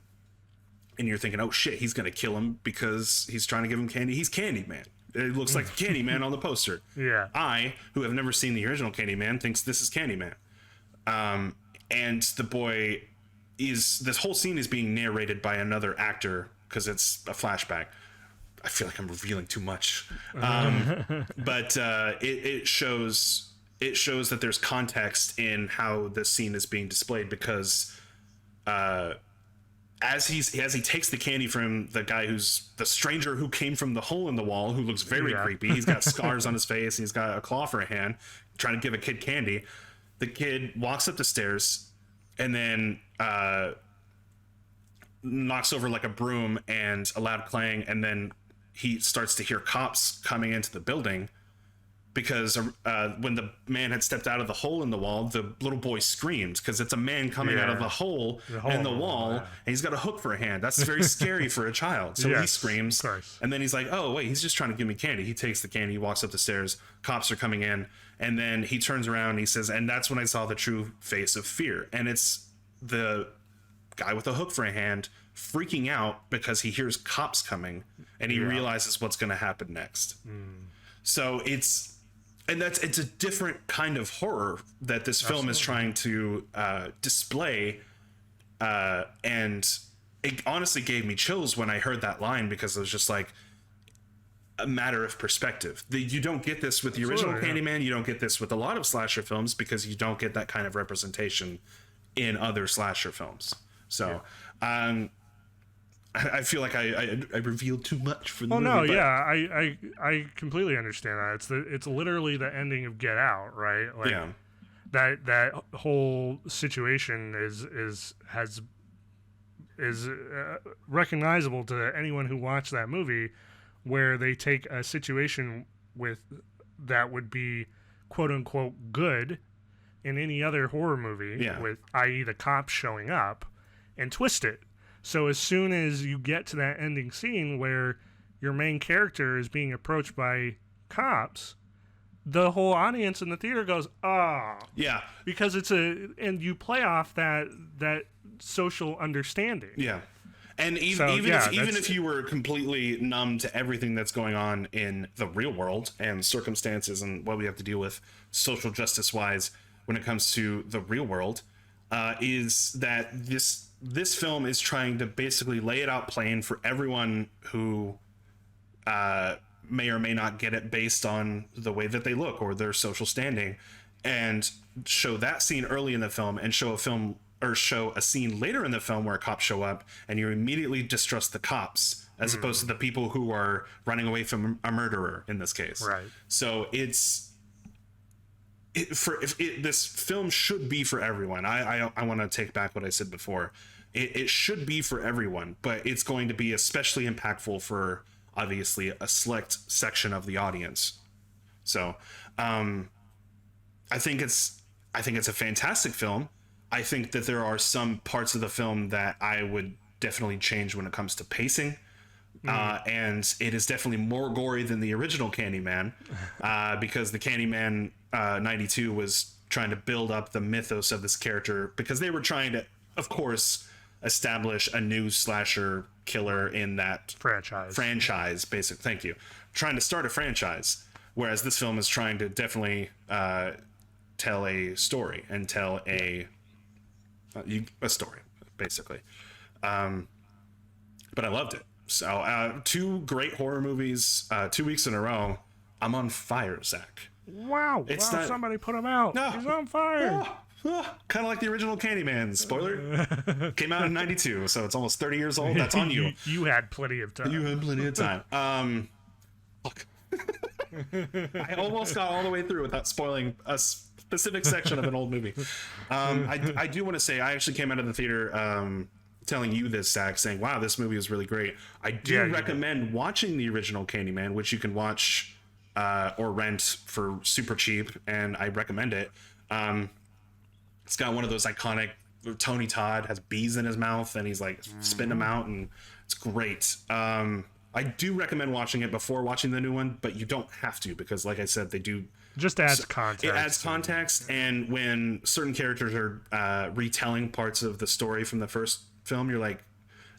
And you're thinking, oh shit, he's going to kill him because he's trying to give him candy. He's Candyman. It looks like Candyman on the poster. Yeah. I, who have never seen the original Candyman, thinks this is Candyman. And the boy this whole scene is being narrated by another actor because it's a flashback. I feel like I'm revealing too much. But it shows that there's context in how the scene is being displayed, because as he takes the candy from the guy who's the stranger who came from the hole in the wall, who looks very creepy. He's got scars on his face. He's got a claw for a hand, trying to give a kid candy. The kid walks up the stairs and then knocks over like a broom and a loud clang, and then he starts to hear cops coming into the building, because when the man had stepped out of the hole in the wall, the little boy screams because it's a man coming out of the hole in the wall, and he's got a hook for a hand. That's very scary for a child. So he screams, and then he's like, oh wait, he's just trying to give me candy. He takes the candy, he walks up the stairs, cops are coming in, and then he turns around and he says, and that's when I saw the true face of fear. And it's the guy with a hook for a hand freaking out because he hears cops coming, and he realizes what's going to happen next. So it's a different kind of horror that this film is trying to display, and it honestly gave me chills when I heard that line, because it was just like a matter of perspective. You don't get this with the original Candyman. You don't get this with a lot of slasher films, because you don't get that kind of representation in other slasher films. So I feel like I revealed too much for the movie. Oh no, I completely understand that. It's literally the ending of Get Out, right? Like, that whole situation is recognizable to anyone who watched that movie, where they take a situation with that would be quote unquote good in any other horror movie, with i.e. the cops showing up, and twist it. So as soon as you get to that ending scene where your main character is being approached by cops, the whole audience in the theater goes, "Ah." Yeah. Because and you play off that social understanding. Yeah. And even if you were completely numb to everything that's going on in the real world and circumstances and what we have to deal with social justice wise when it comes to the real world, is that this film is trying to basically lay it out plain for everyone who may or may not get it based on the way that they look or their social standing, and show that scene early in the film, and show a scene later in the film where cops show up and you immediately distrust the cops as opposed to the people who are running away from a murderer in this case. Right. So this film should be for everyone. I want to take back what I said before. It should be for everyone, but it's going to be especially impactful for obviously a select section of the audience. So I think it's a fantastic film. I think that there are some parts of the film that I would definitely change when it comes to pacing. And it is definitely more gory than the original Candyman, because the Candyman 92 was trying to build up the mythos of this character, because they were trying to, of course, establish a new slasher killer in that franchise. Basically, thank you. Trying to start a franchise, whereas this film is trying to definitely tell a story and tell a story, basically. But I loved it. So 2 great horror movies, 2 weeks in a row. I'm on fire, Zach. Wow! Somebody put him out. No. He's on fire. Kind of like the original Candyman. Spoiler: came out in '92, so it's almost 30 years old. That's on you. You had plenty of time. Fuck. I almost got all the way through without spoiling a specific section of an old movie. I do want to say I actually came out of the theater telling you this, Zach, saying, wow, this movie is really great. I do recommend watching the original Candyman, which you can watch or rent for super cheap, and I recommend it. It's got one of those iconic, Tony Todd has bees in his mouth and he's like spitting them out, and it's great. I do recommend watching it before watching the new one, but you don't have to, because like I said, they do just adds context. It adds context, and when certain characters are retelling parts of the story from the first film, you're like,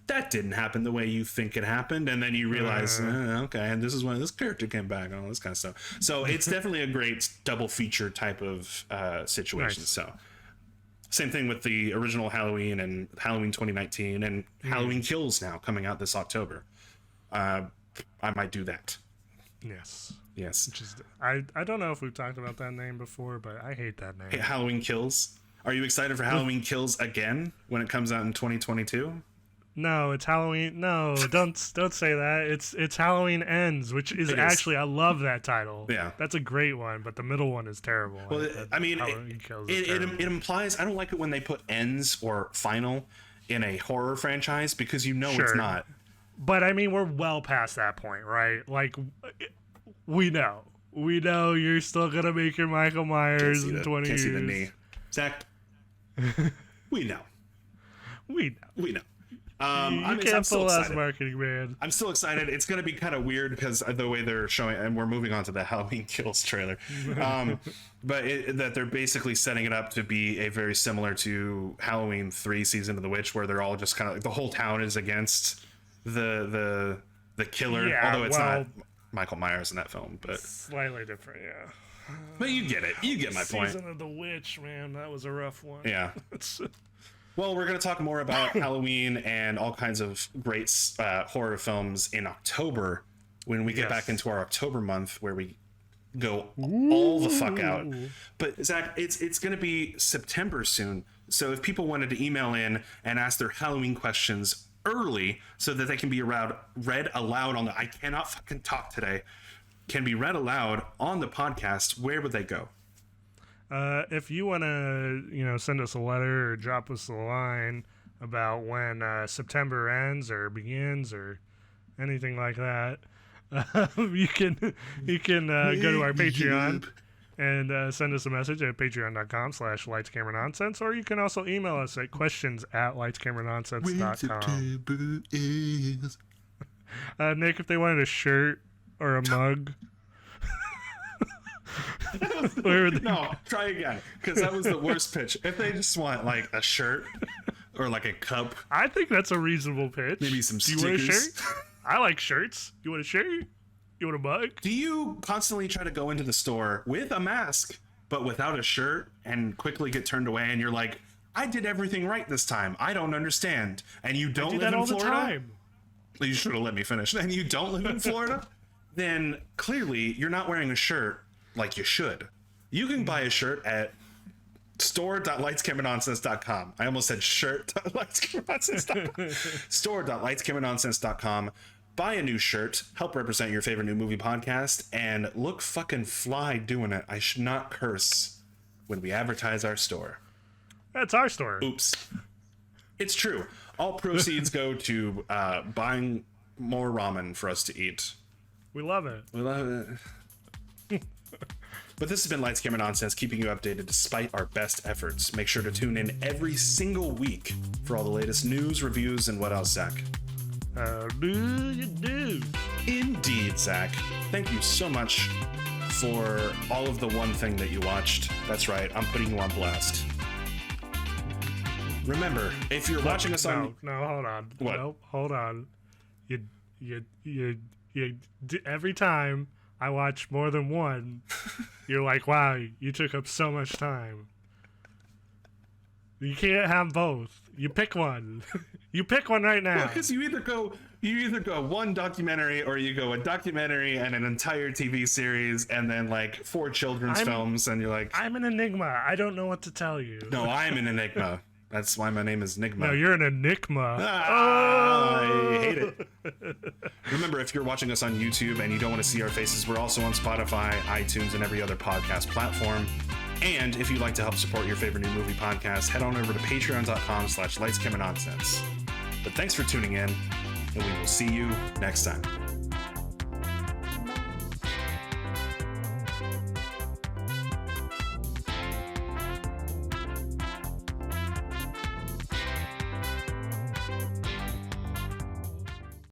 that didn't happen the way you think it happened, and then you realize, okay, and this is when this character came back and all this kind of stuff. So it's definitely a great double feature type of situation. Nice. So same thing with the original Halloween and Halloween 2019 and Halloween Kills now coming out this October. I might do that. Yes. Yes. Which is, I don't know if we've talked about that name before, but I hate that name. Hey, Halloween Kills. Are you excited for Halloween Kills again when it comes out in 2022? No, it's Halloween. No, don't say that. It's Halloween Ends, which is actually, I love that title. Yeah. That's a great one, but the middle one is terrible. Well, I mean, it implies, I don't like it when they put ends or final in a horror franchise because it's not. But I mean, we're well past that point, right? Like, we know you're still gonna make your Michael Myers in 20 years. See the knee. Zach, we know. We know. I'm can't still pull us excited. Marketing, man. I'm still excited. It's going to be kind of weird because the way they're showing, and we're moving on to the Halloween Kills trailer, but that they're basically setting it up to be a very similar to Halloween 3 Season of the Witch, where they're all just kind of like the whole town is against the killer, although it's not Michael Myers in that film, but slightly different, yeah. But you get it. You get my point. Season of the Witch, man, that was a rough one. Yeah. Well, we're going to talk more about Halloween and all kinds of great horror films in October when we get back into our October month where we go all the fuck out. But Zach, it's going to be September soon. So if people wanted to email in and ask their Halloween questions early so that they can be read aloud on the I cannot fucking talk today, can be read aloud on the podcast, where would they go? If you want to, send us a letter or drop us a line about when September ends or begins or anything like that, you can go to our Patreon and send us a message at patreon.com/lightscameranonsense, or you can also email us at questions@lightscameranonsense.com. Nick, if they wanted a shirt or a mug. No, try again, because that was the worst pitch. If they just want like a shirt or like a cup, I think that's a reasonable pitch. Maybe some stickers. You want a shirt? I like shirts. You want a shirt? You want a mug? Do you constantly try to go into the store with a mask but without a shirt and quickly get turned away and you're like, I did everything right this time, I don't understand? And you don't live in Florida? Time. You should have let me finish. And you don't live in Florida? Then clearly you're not wearing a shirt like you should. You can buy a shirt at store.lightscameranonsense.com. I almost said shirt.lightscameranonsense.com. store.lightscameranonsense.com. Buy a new shirt, help represent your favorite new movie podcast, and look fucking fly doing it. I should not curse when we advertise our store. That's our store. Oops. It's true. All proceeds go to buying more ramen for us to eat. We love it. We love it. But this has been Lights, Camera, Nonsense, keeping you updated despite our best efforts. Make sure to tune in every single week for all the latest news, reviews, and what else, Zach? How do you do? Indeed, Zach. Thank you so much for all of the one thing that you watched. That's right, I'm putting you on blast. Remember, if you're watching us on... No, hold on. What? No, hold on. You every time I watch more than one, you're like, wow, you took up so much time. You can't have both. You pick one. You pick one right now. Because you either go one documentary or you go a documentary and an entire TV series and then like 4 children's films, and you're like, I'm an enigma. I don't know what to tell you. No, I'm an enigma. That's why my name is Nigma. No, you're an enigma. I hate it. Remember, if you're watching us on YouTube and you don't want to see our faces, we're also on Spotify, iTunes, and every other podcast platform. And if you'd like to help support your favorite new movie podcast, head on over to patreon.com/lightscameranonsense. But thanks for tuning in, and we will see you next time.